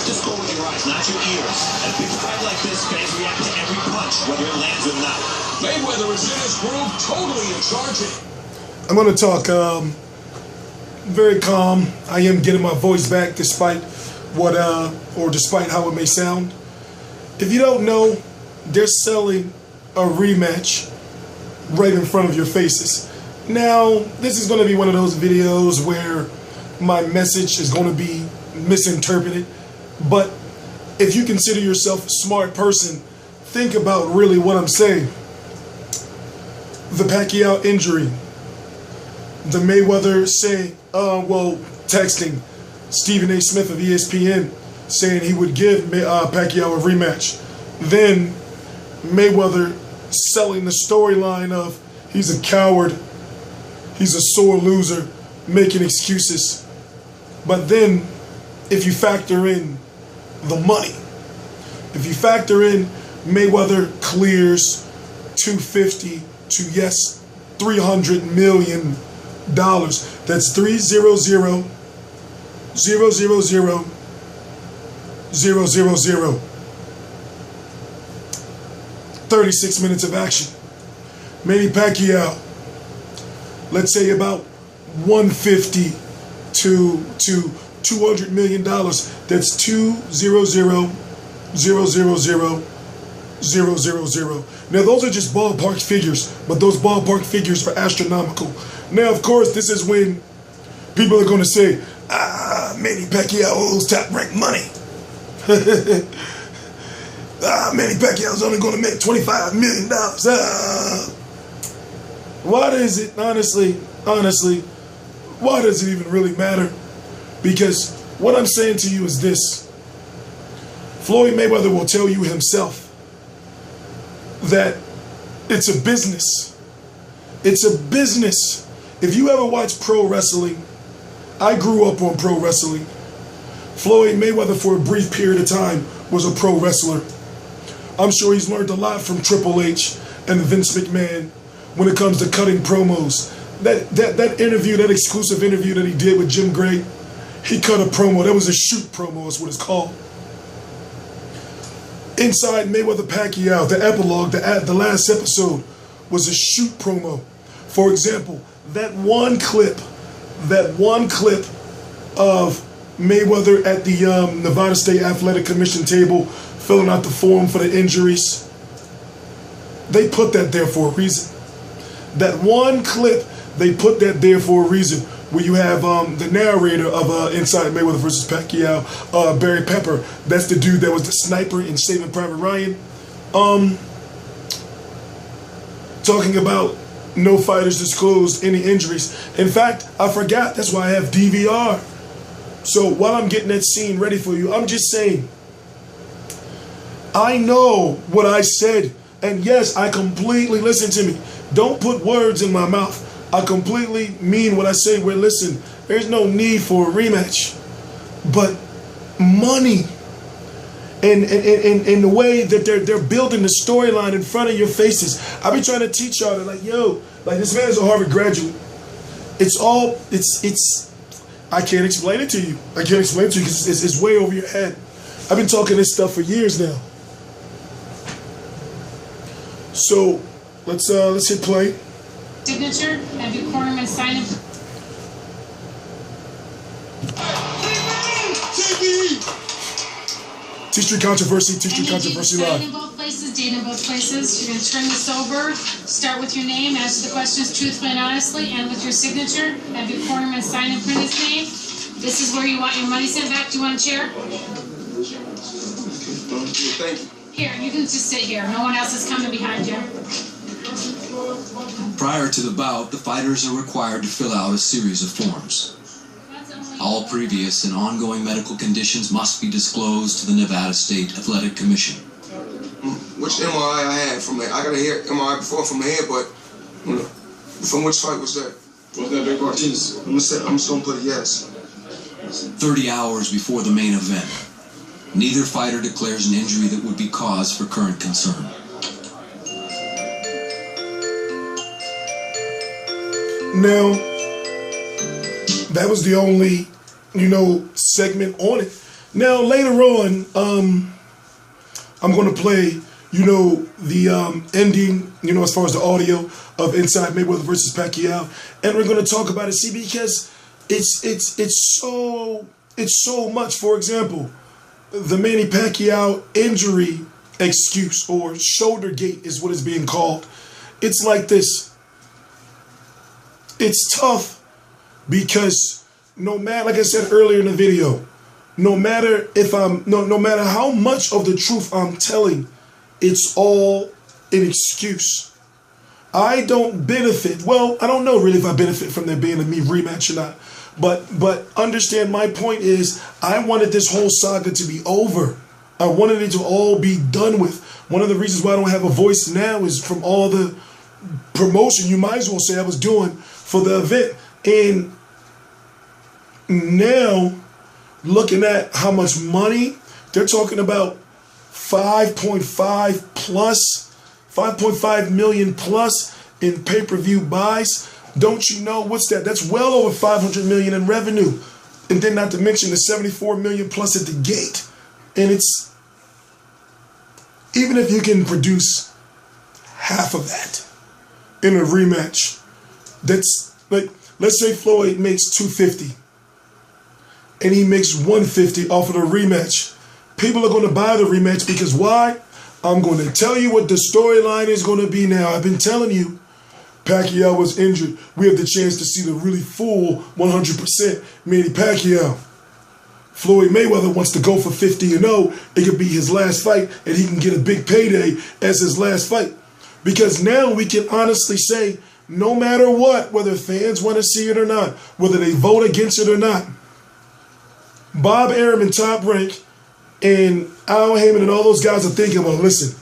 Just go with your eyes, not your ears. At a big fight like this, fans react to every punch, whether it lands or not. Mayweather is in his groove, totally in charge. I'm going to talk very calm. I am getting my voice back despite despite how it may sound. If you don't know, they're selling a rematch right in front of your faces. Now, this is going to be one of those videos where my message is going to be misinterpreted, but if you consider yourself a smart person, think about really what I'm saying. The Pacquiao injury, the Mayweather saying, texting Stephen A. Smith of ESPN saying he would give Pacquiao a rematch. Then Mayweather selling the storyline of he's a coward, he's a sore loser, making excuses. But then if you factor in the money, if you factor in Mayweather clears 250 to yes $300 million, that's 300,000,000. 36 minutes of action. Manny Pacquiao, let's say about 150 to $200 million. That's 200,000,000. Now those are just ballpark figures, but those ballpark figures are astronomical. Now, of course, this is when people are going to say, Manny Pacquiao owes top-ranked money. Manny Pacquiao's only going to make $25 million. Why does it, honestly, why does it even really matter? Because what I'm saying to you is this. Floyd Mayweather will tell you himself that it's a business. It's a business. If you ever watch pro wrestling, I grew up on pro wrestling. Floyd Mayweather, for a brief period of time, was a pro wrestler. I'm sure he's learned a lot from Triple H and Vince McMahon when it comes to cutting promos. That interview, that exclusive interview that he did with Jim Gray, he cut a promo. That was a shoot promo, is what it's called. Inside Mayweather Pacquiao, the epilogue, the last episode, was a shoot promo. For example, that one clip of Mayweather at the Nevada State Athletic Commission table filling out the form for the injuries, they put that there for a reason. That one clip, they put that there for a reason, where you have the narrator of Inside Mayweather versus Pacquiao, Barry Pepper. That's the dude that was the sniper in Saving Private Ryan. Talking about no fighters disclosed any injuries. In fact, I forgot. That's why I have DVR. So while I'm getting that scene ready for you, I'm just saying, I know what I said. And yes, I completely, listen to me, don't put words in my mouth. I completely mean what I say. Where, listen, there's no need for a rematch. But money and the way that they're building the storyline in front of your faces. I be trying to teach y'all that, like, yo, like, this man is a Harvard graduate. It's I can't explain it to you. I can't explain it to you because it's way over your head. I've been talking this stuff for years now. So let's hit play. Signature, have your cornerman sign it. T-Street Controversy live. Date in both places. You're going to turn this over. Start with your name. Answer the questions truthfully and honestly. And with your signature, have your cornerman sign and print his name. This is where you want your money sent back. Do you want a chair? Thank you. Here, you can just sit here. No one else is coming behind you. Prior to the bout, the fighters are required to fill out a series of forms. All previous and ongoing medical conditions must be disclosed to the Nevada State Athletic Commission. Which MRI I had from I got a MRI before from the head, but from which fight was that? Was that Dick Ortiz? I'm just gonna put a yes. 30 hours before the main event, neither fighter declares an injury that would be cause for current concern. Now, that was the only, segment on it. Now later on, I'm going to play, the ending, as far as the audio of Inside Mayweather versus Pacquiao, and we're going to talk about it. See, because it's so much. For example, the Manny Pacquiao injury excuse, or shoulder gate is what it's being called. It's like this. It's tough because no matter, like I said earlier in the video, no matter how much of the truth I'm telling, it's all an excuse. I don't benefit. Well, I don't know really if I benefit from there being a me rematch or not. But understand, my point is, I wanted this whole saga to be over. I wanted it to all be done with. One of the reasons why I don't have a voice now is from all the promotion, you might as well say, I was doing for the event. And now, looking at how much money, they're talking about 5.5 million plus in pay-per-view buys. Don't you know what's that? That's well over 500 million in revenue. And then not to mention the 74 million plus at the gate. And it's, even if you can produce half of that in a rematch, that's like, let's say Floyd makes 250 and he makes 150 off of the rematch. People are going to buy the rematch because why? I'm going to tell you what the storyline is going to be now. I've been telling you, Pacquiao was injured. We have the chance to see the really full 100% Manny Pacquiao. Floyd Mayweather wants to go for 50-0. It could be his last fight and he can get a big payday as his last fight. Because now we can honestly say, no matter what, whether fans want to see it or not, whether they vote against it or not, Bob Arum and Top Rank and Al Heyman and all those guys are thinking, well, listen,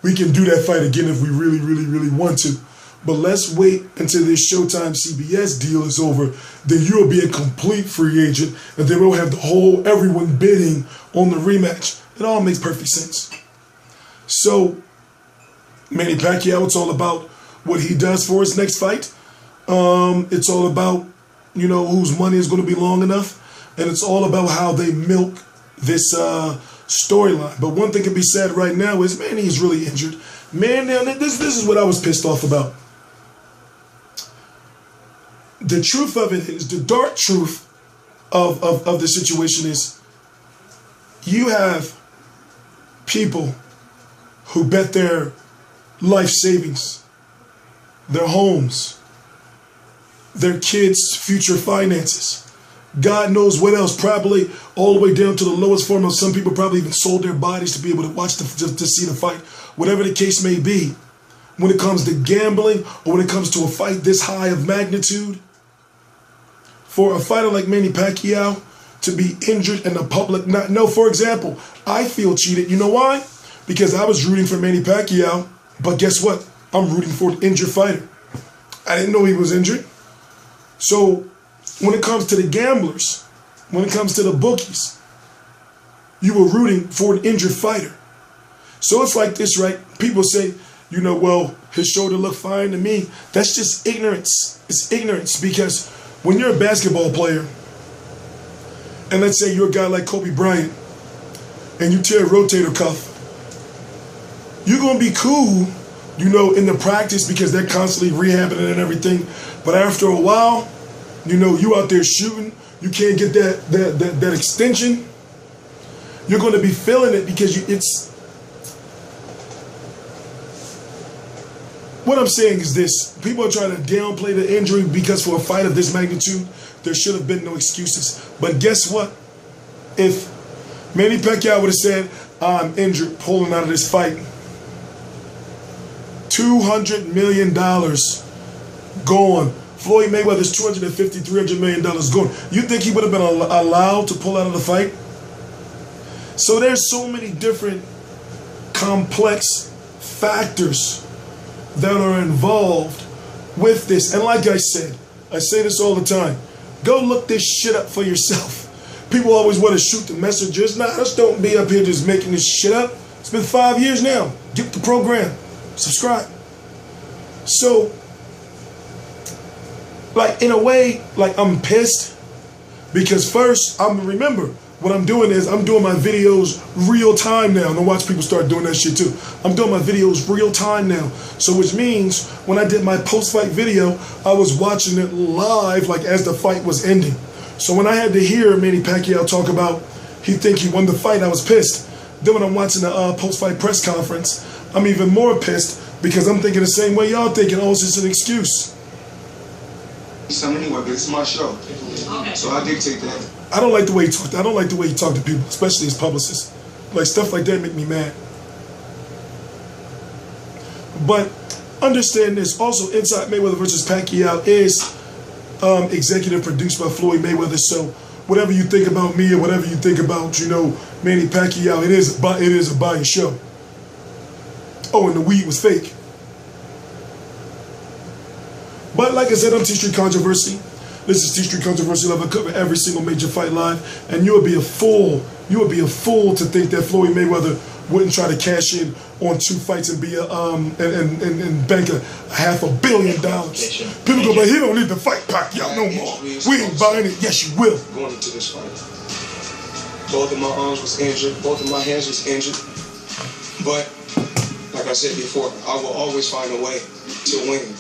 we can do that fight again if we really, really, really want to. But let's wait until this Showtime CBS deal is over. Then you'll be a complete free agent, and then we'll have everyone bidding on the rematch. It all makes perfect sense. So, Manny Pacquiao, it's all about what he does for his next fight. It's all about, whose money is going to be long enough. And it's all about how they milk this storyline. But one thing can be said right now is Manny is really injured. Man, now this is what I was pissed off about. The truth of it is, the dark truth of the situation is, you have people who bet their life savings, their homes, their kids' future finances, God knows what else, probably all the way down to the lowest form of some people probably even sold their bodies to be able to watch to see the fight, whatever the case may be. When it comes to gambling or when it comes to a fight this high of magnitude, for a fighter like Manny Pacquiao to be injured and the public not know. For example, I feel cheated. You know why? Because I was rooting for Manny Pacquiao, but guess what? I'm rooting for an injured fighter. I didn't know he was injured. So when it comes to the gamblers, when it comes to the bookies, you were rooting for an injured fighter. So it's like this, right? People say, well, his shoulder looked fine to me. That's just ignorance. It's ignorance, because when you're a basketball player, and let's say you're a guy like Kobe Bryant, and you tear a rotator cuff, you're going to be cool, in the practice because they're constantly rehabbing it and everything. But after a while, you out there shooting, you can't get that extension. You're going to be feeling it because what I'm saying is this. People are trying to downplay the injury because for a fight of this magnitude, there should have been no excuses. But guess what? If Manny Pacquiao would have said, I'm injured, pulling out of this fight, $200 million gone. Floyd Mayweather's $250, $300 million gone. You think he would have been allowed to pull out of the fight? So there's so many different complex factors that are involved with this. And like I say this all the time. Go look this shit up for yourself. People always want to shoot the messengers. Nah, just don't be up here just making this shit up. It's been 5 years now. Get the program. Subscribe. So, in a way, I'm pissed because first, remember, what I'm doing is I'm doing my videos real time now. And I watch people start doing that shit too. I'm doing my videos real time now. So which means when I did my post-fight video, I was watching it live, like as the fight was ending. So when I had to hear Manny Pacquiao talk about he think he won the fight, I was pissed. Then when I'm watching the post-fight press conference, I'm even more pissed because I'm thinking the same way y'all thinking. Oh, it's just an excuse. Something anyway, but it's my show. Okay. So I dictate that. I don't like the way he talked. I don't like the way he talked to people, especially his publicists. Like stuff like that make me mad. But understand this. Also, Inside Mayweather versus Pacquiao is executive produced by Floyd Mayweather. So whatever you think about me or whatever you think about, you know, Manny Pacquiao, it is a biased show. Oh, and the weed was fake. But like I said, I'm T-Street Controversy. This is T-Street Controversy Live. I cover every single major fight live, and you would be a fool to think that Floyd Mayweather wouldn't try to cash in on 2 fights and be and bank a $500 million. People go, but he don't need to fight Pacquiao no more. We ain't buying it. Yes, you will. Going into this fight, both of my arms was injured, both of my hands was injured, but like I said before, I will always find a way to win.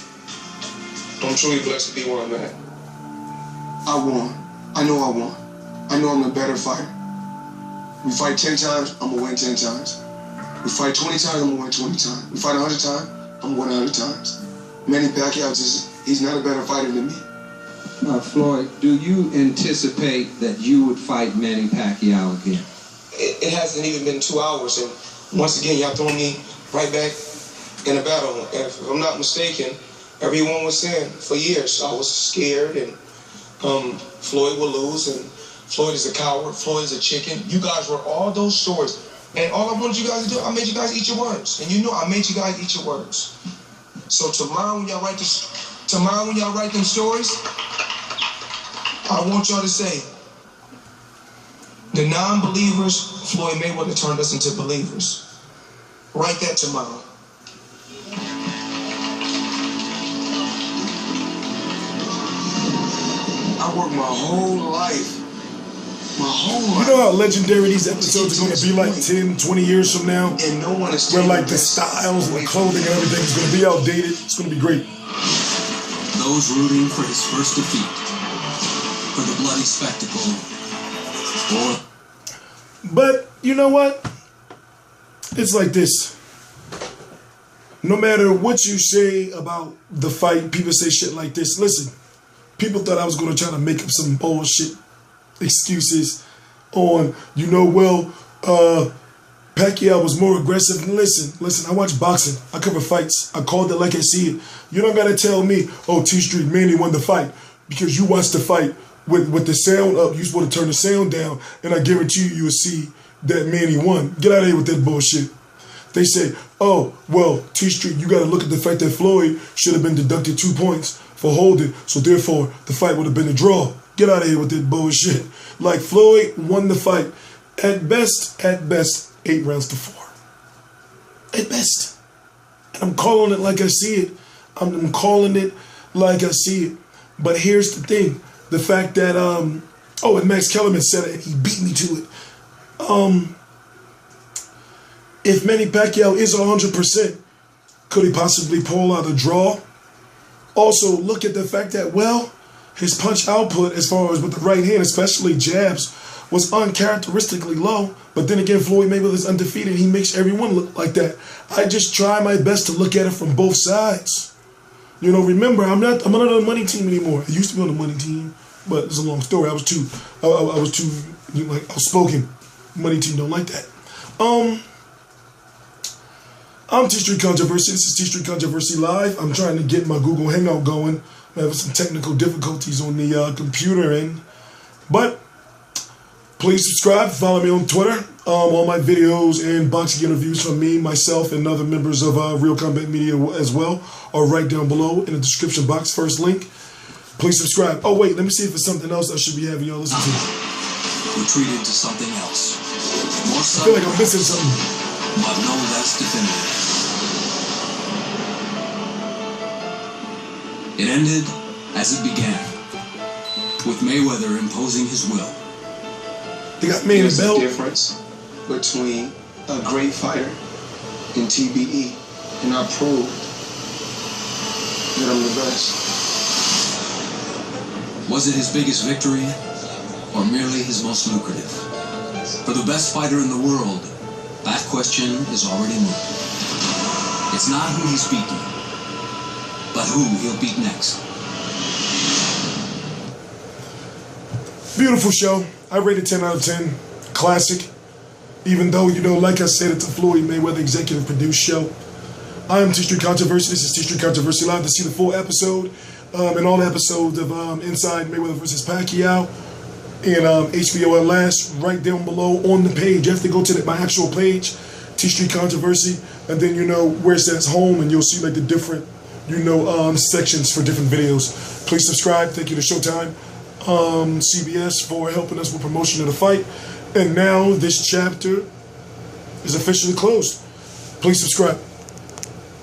I'm truly blessed to be where I'm at. I won. I know I won. I know I'm the better fighter. We fight 10 times, I'm gonna win 10 times. We fight 20 times, I'm gonna win 20 times. We fight 100 times, I'm gonna win 100 times. Manny Pacquiao, he's not a better fighter than me. Floyd, do you anticipate that you would fight Manny Pacquiao again? It hasn't even been 2 hours, and once again, y'all throwing me right back in a battle. If I'm not mistaken, everyone was saying for years I was scared and Floyd will lose and Floyd is a coward, Floyd is a chicken. You guys were all those stories. And all I wanted you guys to do, I made you guys eat your words. And you know I made you guys eat your words. So tomorrow when y'all write them stories, I want y'all to say, the non-believers, Floyd Mayweather turned us into believers. Write that tomorrow. I worked my whole life. You know how legendary these episodes are going to be like 10, 20 years from now? And no one is where like the styles and the clothing and everything is going to be outdated. It's going to be great. Those rooting for his first defeat, for the bloody spectacle, or... But you know what? It's like this. No matter what you say about the fight, people say shit like this. Listen, people thought I was going to try to make up some bullshit excuses on, you know, well, Pacquiao was more aggressive. And listen, I watch boxing. I cover fights. I called it like I see it. You don't got to tell me, oh, T-Street, Manny won the fight. Because you watched the fight with the sound up. You're supposed to turn the sound down. And I guarantee you will see that Manny won. Get out of here with that bullshit. They say, oh, well, T-Street, you got to look at the fact that Floyd should have been deducted 2 points for holding. So therefore, the fight would have been a draw. Get out of here with that bullshit. Like, Floyd won the fight. At best, 8 rounds to 4. At best. And I'm calling it like I see it. I'm calling it like I see it. But here's the thing. The fact that, and Max Kellerman said it, and he beat me to it. If Manny Pacquiao is 100%, could he possibly pull out a draw? Also, look at the fact that, well, his punch output as far as with the right hand, especially jabs, was uncharacteristically low. But then again, Floyd Mayweather is undefeated. He makes everyone look like that. I just try my best to look at it from both sides. You know, remember, I'm not on the money team anymore. I used to be on the money team, but it's a long story. I was too outspoken. Money team don't like that. I'm T-Street Controversy. This is T-Street Controversy Live. I'm trying to get my Google Hangout going. I'm having some technical difficulties on the computer end. But please subscribe. Follow me on Twitter. All my videos and boxing interviews from me, myself, and other members of Real Combat Media as well are right down below in the description box. First link. Please subscribe. Oh, wait. Let me see if it's something else I should be having y'all listen to. Retreated to something else. More I feel like I'm missing something. But no less definitive. It ended as it began, with Mayweather imposing his will. They got me in the There's belt. a difference between a great fighter and TBE, and I proved that I'm the best. Was it his biggest victory, or merely his most lucrative? For the best fighter in the world, that question is already moved. It's not who he's beaten, but who he'll beat next. Beautiful show. I rate it 10 out of 10. Classic. Even though, you know, like I said, it's a Floyd Mayweather executive produced show. I am T-Street Controversy. This is T-Street Controversy Live. To see the full episode and all the episodes of Inside Mayweather vs. Pacquiao and HBO at last, right down below on the page. You have to go to my actual page, T-Street Controversy, and then, you know, where it says home, and you'll see like the different, you know, sections for different videos. Please subscribe. Thank you to Showtime, CBS, for helping us with promotion of the fight. And now this chapter is officially closed. Please subscribe.